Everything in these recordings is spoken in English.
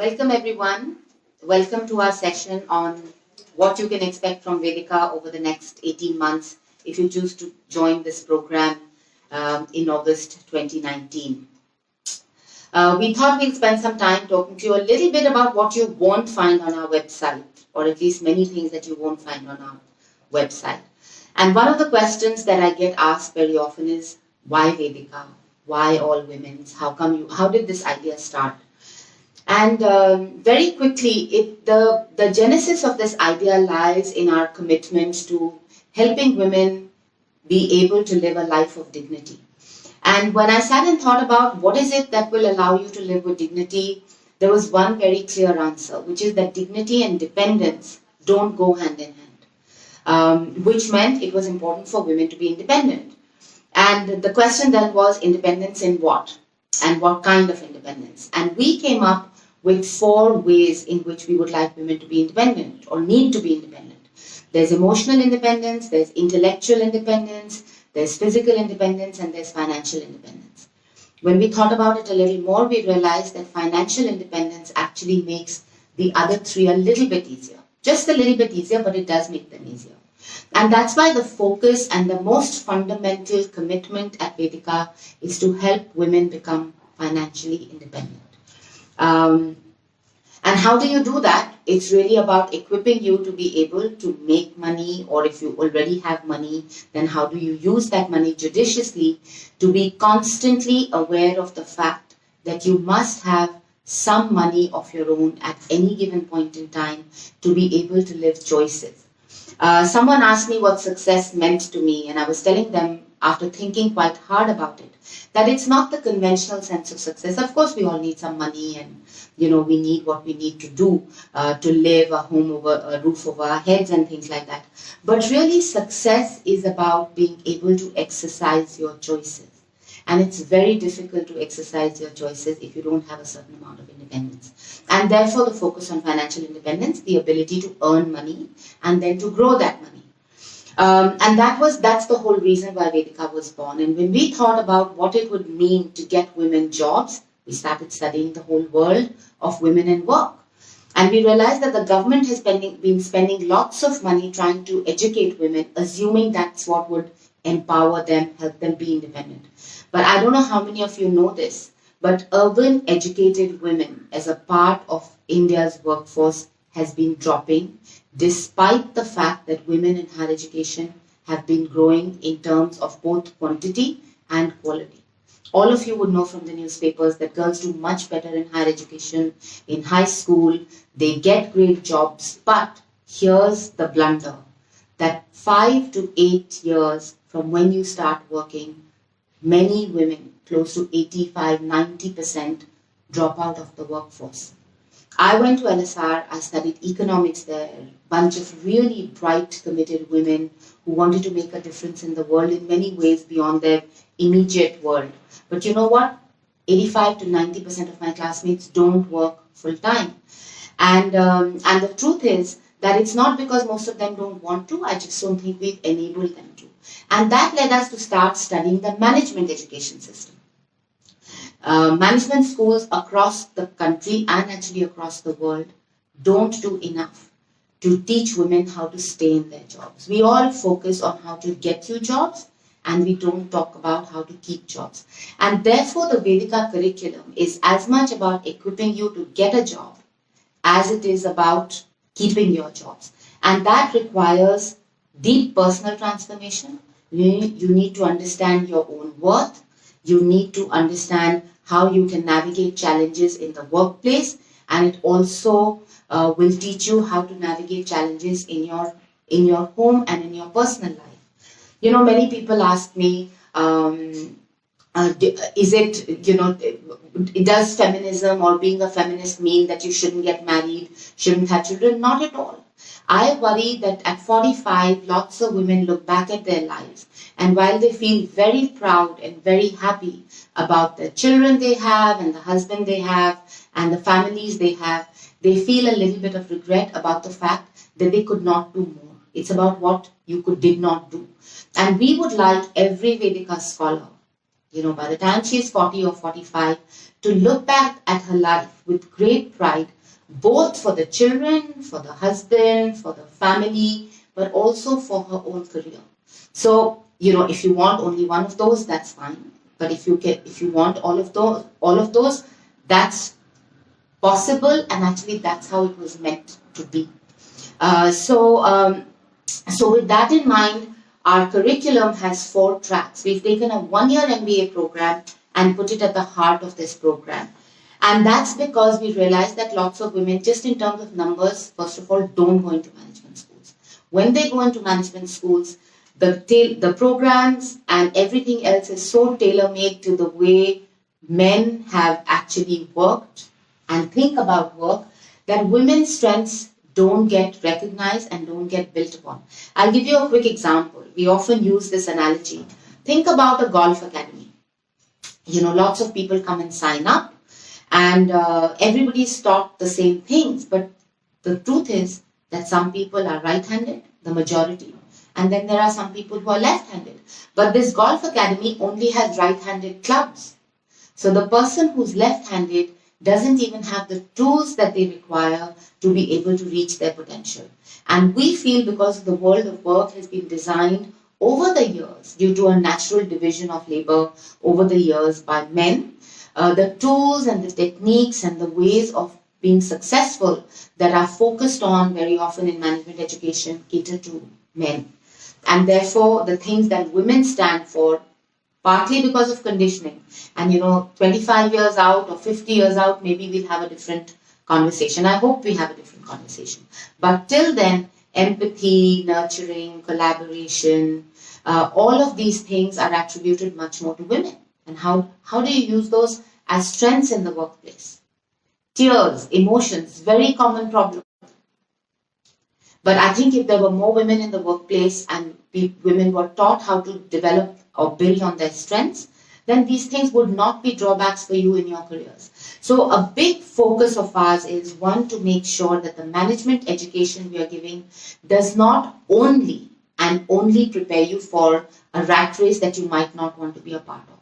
Welcome everyone. Welcome to our session on what you can expect from Vedica over the next 18 months if you choose to join this program in August 2019. We thought we'd spend some time talking to you a little bit about what you won't find on our website, or at least many things that you won't find on our website. And one of the questions that I get asked very often is, why Vedica? Why all women's? How did this idea start? And very quickly, the genesis of this idea lies in our commitment to helping women be able to live a life of dignity. And when I sat and thought about what is it that will allow you to live with dignity, there was one very clear answer, which is that dignity and dependence don't go hand in hand, which meant it was important for women to be independent. And the question then was, independence in what? And what kind of independence? And we came up with 4 ways in which we would like women to be independent or need to be independent. There's emotional independence, there's intellectual independence, there's physical independence, and there's financial independence. When we thought about it a little more, we realized that financial independence actually makes the other 3 a little bit easier. Just a little bit easier, but it does make them easier. And that's why the focus and the most fundamental commitment at Vedica is to help women become financially independent. And how do you do that? It's really about equipping you to be able to make money, or if you already have money, then how do you use that money judiciously to be constantly aware of the fact that you must have some money of your own at any given point in time to be able to live choices. Someone asked me what success meant to me, and I was telling them, after thinking quite hard about it, that it's not the conventional sense of success. Of course, we all need some money, and we need what we need to do to live, a roof over our heads and things like that. But really, success is about being able to exercise your choices. And it's very difficult to exercise your choices if you don't have a certain amount of independence. And therefore, the focus on financial independence, the ability to earn money and then to grow that money. And that's the whole reason why Vedica was born. And when we thought about what it would mean to get women jobs, we started studying the whole world of women in work. And we realized that the government has been spending lots of money trying to educate women, assuming that's what would empower them, help them be independent. But I don't know how many of you know this, but urban educated women as a part of India's workforce has been dropping, despite the fact that women in higher education have been growing in terms of both quantity and quality. All of you would know from the newspapers that girls do much better in higher education, in high school, they get great jobs, but here's the blunder, that 5 to 8 years from when you start working, many women, close to 85-90%, drop out of the workforce. I went to LSR, I studied economics there, a bunch of really bright, committed women who wanted to make a difference in the world in many ways beyond their immediate world. But you know what? 85 to 90% of my classmates don't work full time. And the truth is that it's not because most of them don't want to, I just don't think we've enabled them to. And that led us to start studying the management education system. Management schools across the country and actually across the world don't do enough to teach women how to stay in their jobs. We all focus on how to get you jobs, and we don't talk about how to keep jobs. And therefore, the Vedica curriculum is as much about equipping you to get a job as it is about keeping your jobs. And that requires deep personal transformation. You need to understand your own worth. You need to understand how you can navigate challenges in the workplace, and it also will teach you how to navigate challenges in your home and in your personal life. Many people ask me, does feminism or being a feminist mean that you shouldn't get married, shouldn't have children? Not at all. I worry that at 45, lots of women look back at their lives, and while they feel very proud and very happy about the children they have and the husband they have and the families they have, they feel a little bit of regret about the fact that they could not do more. It's about what you did not do. And we would like every Vedica scholar by the time she is 40 or 45, to look back at her life with great pride, both for the children, for the husband, for the family, but also for her own career. So, if you want only one of those, that's fine. But if you want all of those, that's possible, and actually that's how it was meant to be. So with that in mind, our curriculum has 4 tracks. We've taken a 1-year MBA program and put it at the heart of this program. And that's because we realized that lots of women, just in terms of numbers, first of all, don't go into management schools. When they go into management schools, the programs and everything else is so tailor-made to the way men have actually worked and think about work, that women's strengths don't get recognized and don't get built upon. I'll give you a quick example. We often use this analogy. Think about a golf academy. Lots of people come and sign up, and everybody's taught the same things, but the truth is that some people are right-handed, the majority, and then there are some people who are left-handed. But this golf academy only has right-handed clubs. So the person who's left-handed doesn't even have the tools that they require to be able to reach their potential. And we feel, because the world of work has been designed over the years, due to a natural division of labor over the years by men, the tools and the techniques and the ways of being successful that are focused on very often in management education cater to men. And therefore, the things that women stand for, partly because of conditioning, and 25 years out or 50 years out, maybe we'll have a different conversation. I hope we have a different conversation. But till then, empathy, nurturing, collaboration, all of these things are attributed much more to women. And how do you use those as strengths in the workplace? Tears, emotions, very common problem. But I think if there were more women in the workplace and women were taught how to develop or build on their strengths, then these things would not be drawbacks for you in your careers. So a big focus of ours is, one, to make sure that the management education we are giving does not only prepare you for a rat race that you might not want to be a part of.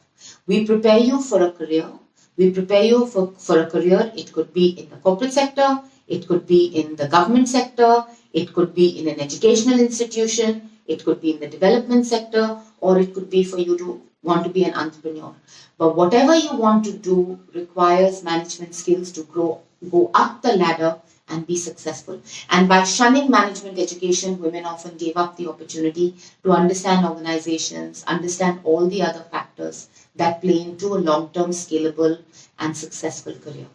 We prepare you for a career. We prepare you for a career. It could be in the corporate sector. It could be in the government sector. It could be in an educational institution. It could be in the development sector, or it could be for you to want to be an entrepreneur. But whatever you want to do requires management skills to go up the ladder and be successful. And by shunning management education, women often gave up the opportunity to understand organizations, understand all the other factors that play into a long-term, scalable and successful career.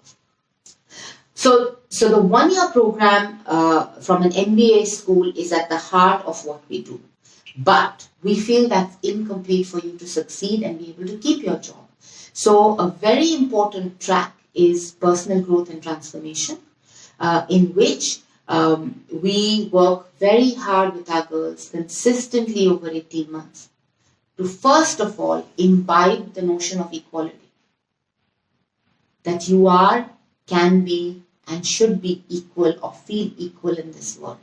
So the 1-year program from an MBA school is at the heart of what we do. But we feel that's incomplete for you to succeed and be able to keep your job. So a very important track is personal growth and transformation, in which we work very hard with our girls consistently over 18 months to, first of all, imbibe the notion of equality. That you are, can be, and should be equal or feel equal in this world.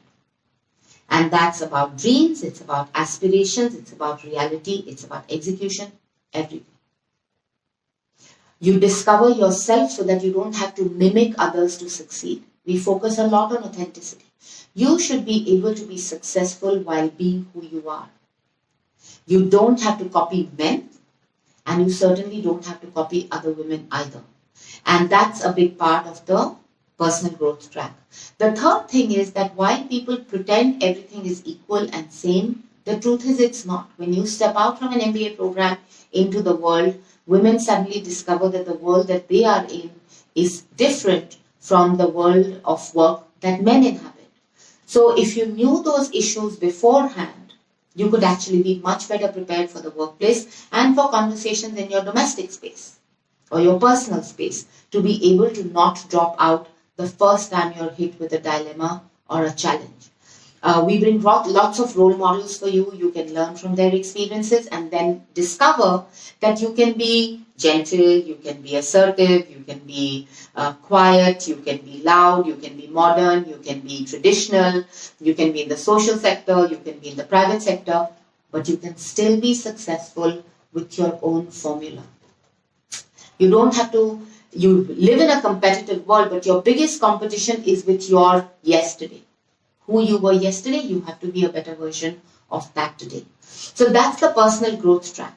And that's about dreams, it's about aspirations, it's about reality, it's about execution, everything. You discover yourself so that you don't have to mimic others to succeed. We focus a lot on authenticity. You should be able to be successful while being who you are. You don't have to copy men, and you certainly don't have to copy other women either. And that's a big part of the personal growth track. The third thing is that while people pretend everything is equal and same, the truth is it's not. When you step out from an MBA program into the world, women suddenly discover that the world that they are in is different from the world of work that men inhabit. So if you knew those issues beforehand, you could actually be much better prepared for the workplace and for conversations in your domestic space or your personal space, to be able to not drop out the first time you're hit with a dilemma or a challenge. We bring lots of role models for you. You can learn from their experiences and then discover that you can be gentle, you can be assertive, you can be quiet, you can be loud, you can be modern, you can be traditional, you can be in the social sector, you can be in the private sector, but you can still be successful with your own formula. You don't have to, you live in a competitive world, but your biggest competition is with your yesterday. Who you were yesterday, you have to be a better version of that today. So that's the personal growth track.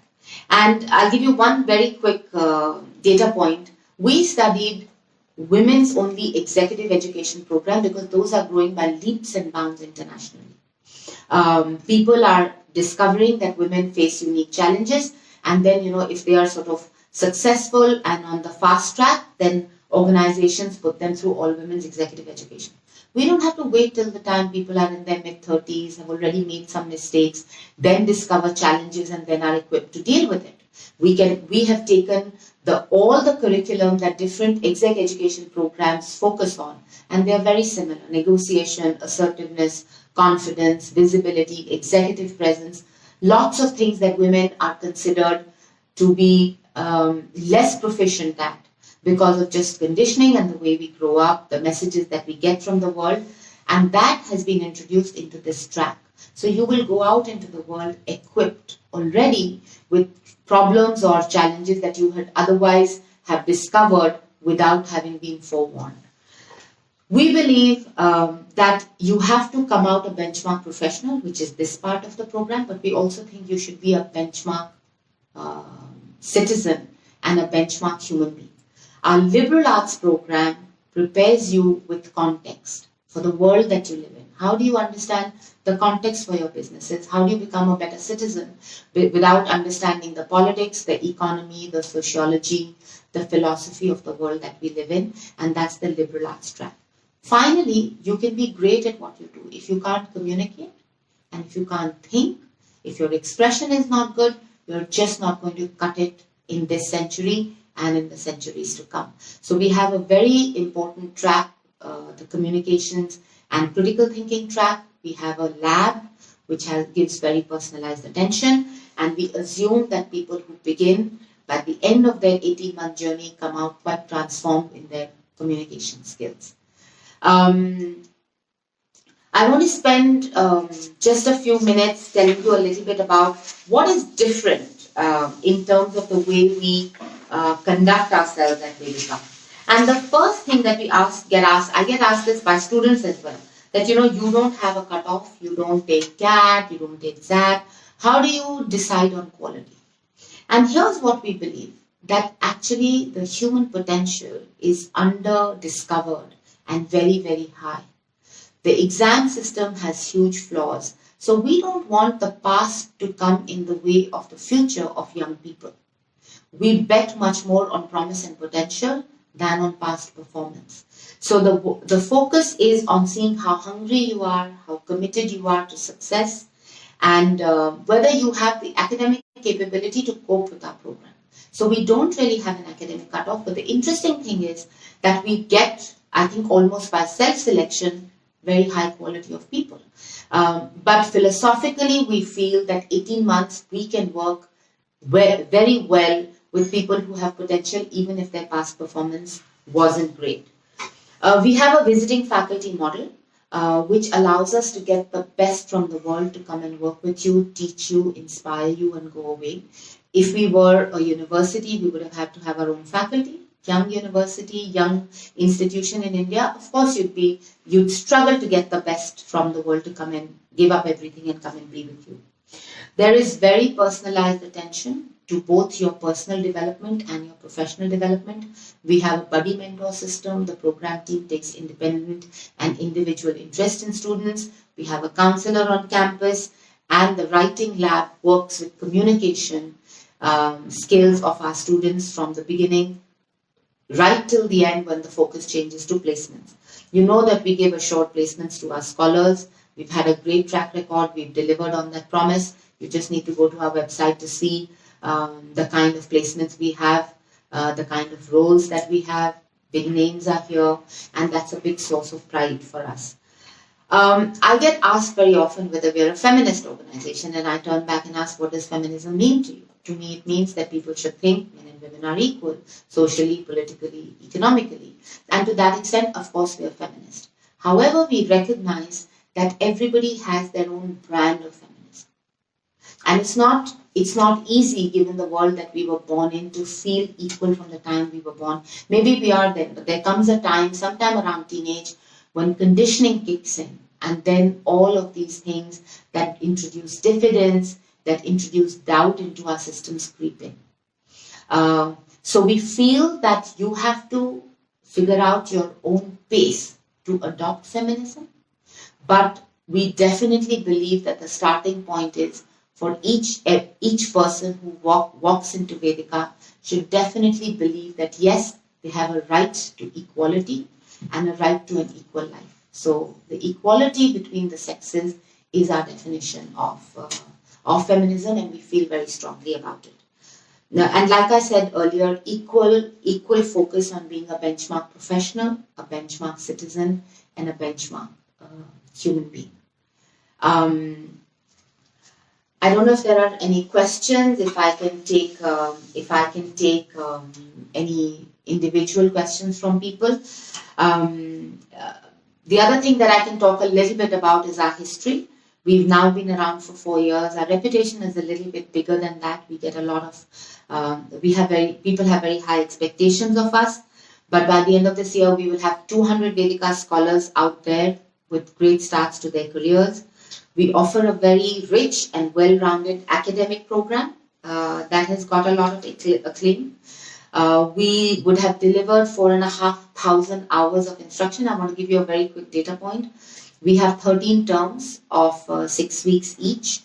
And I'll give you one very quick data point. We studied women's only executive education program because those are growing by leaps and bounds internationally. People are discovering that women face unique challenges, and then, if they are sort of successful and on the fast track, then organizations put them through all women's executive education. We don't have to wait till the time people are in their mid-30s, have already made some mistakes, then discover challenges and then are equipped to deal with it. We have taken all the curriculum that different exec education programs focus on, and they are very similar. Negotiation, assertiveness, confidence, visibility, executive presence, lots of things that women are considered to be less proficient at because of just conditioning and the way we grow up, the messages that we get from the world, and that has been introduced into this track. So you will go out into the world equipped already with problems or challenges that you had otherwise have discovered without having been forewarned. We believe that you have to come out a benchmark professional, which is this part of the program, but we also think you should be a benchmark citizen and a benchmark human being. Our liberal arts program prepares you with context for the world that you live in. How do you understand the context for your businesses? How do you become a better citizen without understanding the politics, the economy, the sociology, the philosophy of the world that we live in? And that's the liberal arts track. Finally, you can be great at what you do. If you can't communicate and if you can't think, if your expression is not good, you're just not going to cut it in this century and in the centuries to come. So we have a very important track, the communications and critical thinking track. We have a lab which gives very personalized attention, and we assume that people who begin by the end of their 18-month journey come out quite transformed in their communication skills. I want to spend just a few minutes telling you a little bit about what is different in terms of the way we conduct ourselves at Vedica. And the first thing that I get asked this by students as well, that you don't have a cutoff, you don't take CAT, you don't take ZAT. How do you decide on quality? And here's what we believe, that actually the human potential is under-discovered and very, very high. The exam system has huge flaws. So we don't want the past to come in the way of the future of young people. We bet much more on promise and potential than on past performance. So the focus is on seeing how hungry you are, how committed you are to success, and whether you have the academic capability to cope with our program. So we don't really have an academic cutoff, but the interesting thing is that we get, I think almost by self-selection, very high quality of people. But philosophically, we feel that 18 months we can work very well with people who have potential, even if their past performance wasn't great. We have a visiting faculty model, which allows us to get the best from the world to come and work with you, teach you, inspire you, and go away. If we were a university, we would have had to have our own faculty. Young university, young institution in India, of course you'd struggle to get the best from the world to come and give up everything and come and be with you. There is very personalized attention to both your personal development and your professional development. We have a buddy mentor system. The program team takes independent and individual interest in students. We have a counselor on campus, and the writing lab works with communication skills of our students from the beginning right till the end when the focus changes to placements. You know that we give assured placements to our scholars. We've had a great track record. We've delivered on that promise. You just need to go to our website to see the kind of placements we have, the kind of roles that we have. Big names are here, and that's a big source of pride for us. I get asked very often whether we're a feminist organization, and I turn back and ask, what does feminism mean to you? To me, it means that people should think men and women are equal, socially, politically, economically. And to that extent, of course, we are feminist. However, we recognize that everybody has their own brand of feminism. And it's not it's not easy given the world that we were born in to feel equal from the time we were born. Maybe we are there, but there comes a time, sometime around teenage, when conditioning kicks in, and then all of these things that introduce diffidence, that introduce doubt into our systems creep in. So we feel that you have to figure out your own pace to adopt feminism, but we definitely believe that the starting point is for each person who walks into Vedica should definitely believe that yes, they have a right to equality and a right to an equal life. So the equality between the sexes is our definition of feminism, and we feel very strongly about it. Now, and like I said earlier, equal focus on being a benchmark professional, a benchmark citizen, and a benchmark human being. I don't know if there are any questions. If I can take any individual questions from people. The other thing that I can talk a little bit about is our history. We've now been around for 4 years. Our reputation is a little bit bigger than that. We get a lot of, people have very high expectations of us. But by the end of this year, we will have 200 Vedica scholars out there with great starts to their careers. We offer a very rich and well-rounded academic program that has got a lot of acclaim. We would have delivered 4,500 hours of instruction. I want to give you a very quick data point. We have 13 terms of 6 weeks each.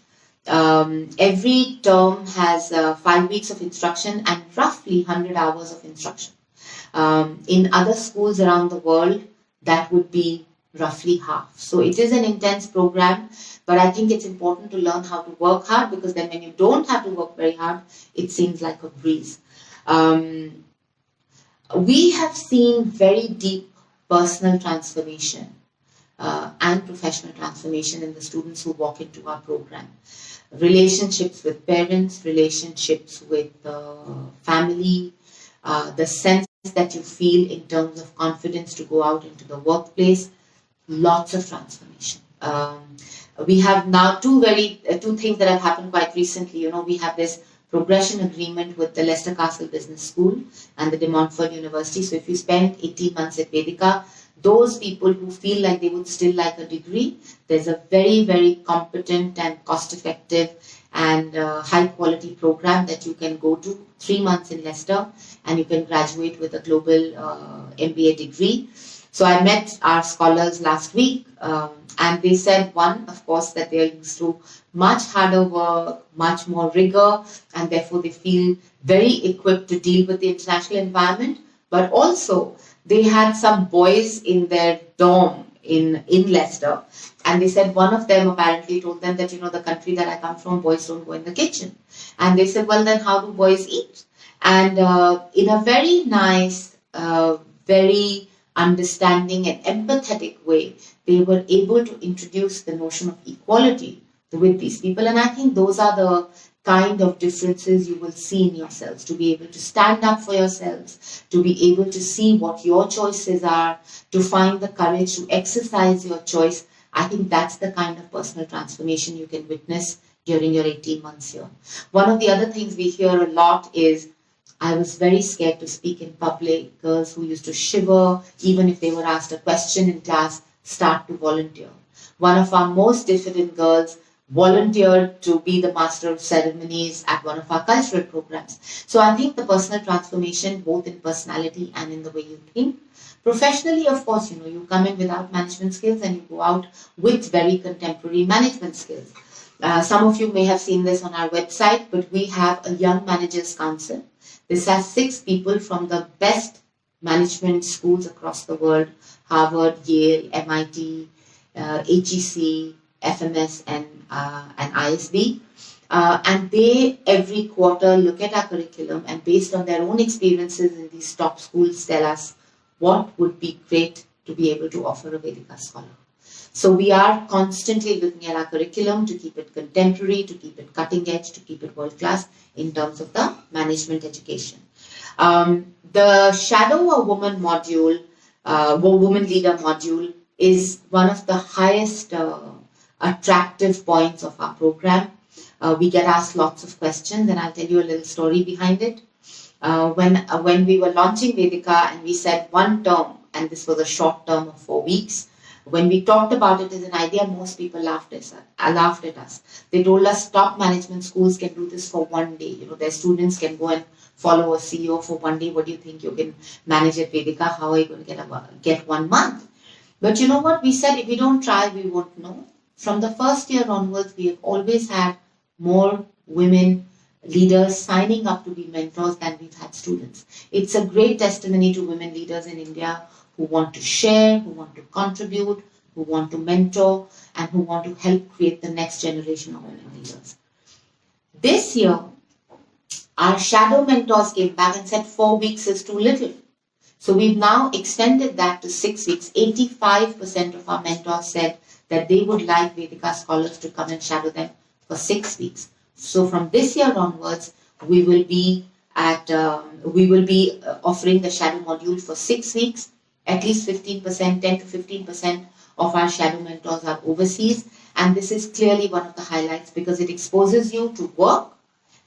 Every term has 5 weeks of instruction and roughly 100 hours of instruction. In other schools around the world, that would be roughly half. So it is an intense program, but I think it's important to learn how to work hard, because then when you don't have to work very hard, it seems like a breeze. We have seen very deep personal transformation and professional transformation in the students who walk into our program. Relationships with parents, relationships with family, the sense that you feel in terms of confidence to go out into the workplace, lots of transformation. We have now two things that have happened quite recently. You know, we have this progression agreement with the Leicester Castle Business School and the De Montfort University. So if you spend 18 months at Vedica, those people who feel like they would still like a degree, there's a very, very competent and cost-effective and high-quality program that you can go to, 3 months in Leicester, and you can graduate with a global MBA degree. So I met our scholars last week, and they said, one, of course, that they are used to much harder work, much more rigor, and therefore they feel very equipped to deal with the international environment. But also, they had some boys in their dorm in Leicester, and they said one of them apparently told them that, you know, the country that I come from, boys don't go in the kitchen. And they said, well, then how do boys eat? And in a very nice, very understanding and empathetic way, they were able to introduce the notion of equality with these people. And I think those are the kind of differences you will see in yourselves, to be able to stand up for yourselves, to be able to see what your choices are, to find the courage to exercise your choice. I think that's the kind of personal transformation you can witness during your 18 months here. One of the other things we hear a lot is, I was very scared to speak in public. Girls who used to shiver, even if they were asked a question in class, start to volunteer. One of our most diffident girls volunteered to be the master of ceremonies at one of our cultural programs. So I think the personal transformation, both in personality and in the way you think. Professionally, of course, you know, you come in without management skills and you go out with very contemporary management skills. Some of you may have seen this on our website, but we have a Young Managers Council. This has 6 people from the best management schools across the world: Harvard, Yale, MIT, HEC, FMS, and ISB. And they every quarter look at our curriculum, and based on their own experiences in these top schools, tell us what would be great to be able to offer a Vedica scholar. So we are constantly looking at our curriculum to keep it contemporary, to keep it cutting edge, to keep it world class in terms of the management education. The Shadow a Woman module, Woman Leader module, is one of the highest attractive points of our program. We get asked lots of questions, and I'll tell you a little story behind it. When we were launching Vedica and we said one term, and this was a short term of 4 weeks, when we talked about it as an idea, most people laughed at us. They told us top management schools can do this for one day. Their students can go and follow a CEO for one day. What do you think you can manage at Vedica? How are you going to get 1 month? But you know what? We said if we don't try, we won't know. From the first year onwards, we have always had more women leaders signing up to be mentors than we've had students. It's a great testimony to women leaders in India who want to share, who want to contribute, who want to mentor, and who want to help create the next generation of women leaders. This year, our shadow mentors came back and said 4 weeks is too little. So we've now extended that to 6 weeks. 85% of our mentors said that they would like Vedica scholars to come and shadow them for 6 weeks. So from this year onwards, we will be offering the shadow module for 6 weeks. At least 15%, 10 to 15% of our shadow mentors are overseas. And this is clearly one of the highlights because it exposes you to work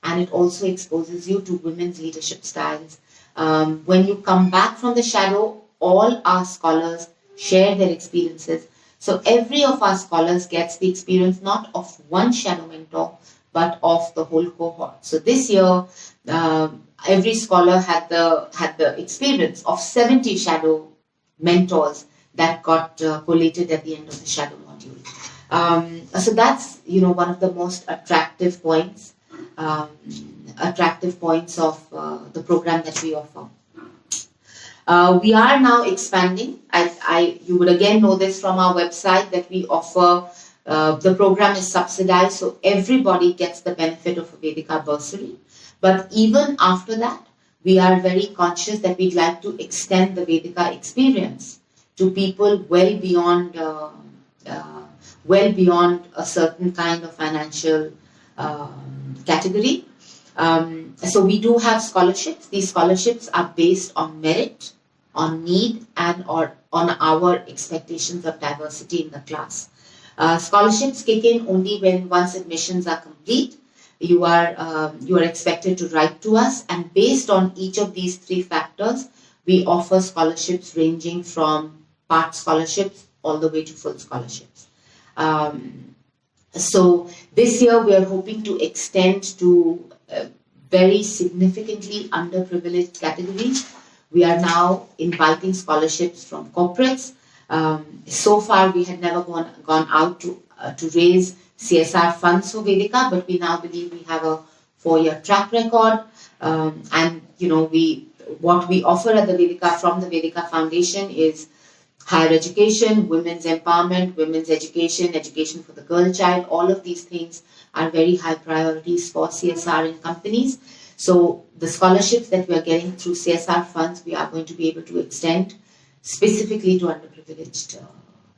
and it also exposes you to women's leadership styles. When you come back from the shadow, all our scholars share their experiences. So every of our scholars gets the experience not of one shadow mentor, but of the whole cohort. So this year, every scholar had the experience of 70 shadow mentors that got collated at the end of the shadow module. So that's one of the most attractive points of the program that we offer. We are now expanding. You would again know this from our website that we offer. The program is subsidized, so everybody gets the benefit of a Vedica bursary. But even after that, we are very conscious that we'd like to extend the Vedica experience to people well beyond a certain kind of financial category. So we do have scholarships. These scholarships are based on merit, on need, and or on our expectations of diversity in the class. Scholarships kick in only once admissions are complete. You are expected to write to us, and based on each of these 3 factors, we offer scholarships ranging from part scholarships all the way to full scholarships. So this year we are hoping to extend to very significantly underprivileged categories. We are now inviting scholarships from corporates. So far we had never gone out to raise CSR funds for Vedica, but we now believe we have a 4-year track record. And what we offer at the Vedica from the Vedica Foundation is higher education, women's empowerment, women's education, education for the girl child. All of these things are very high priorities for CSR in companies. So the scholarships that we are getting through CSR funds, we are going to be able to extend specifically to underprivileged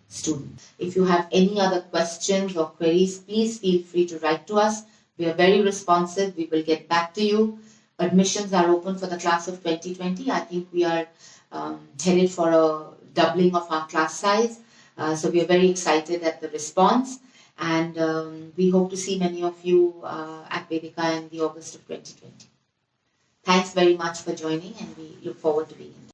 students. If you have any other questions or queries, please feel free to write to us. We are very responsive. We will get back to you. Admissions are open for the class of 2020. I think we are headed for a doubling of our class size. So we are very excited at the response. And we hope to see many of you at Vedica in the August of 2020. Thanks very much for joining, and we look forward to being in touch.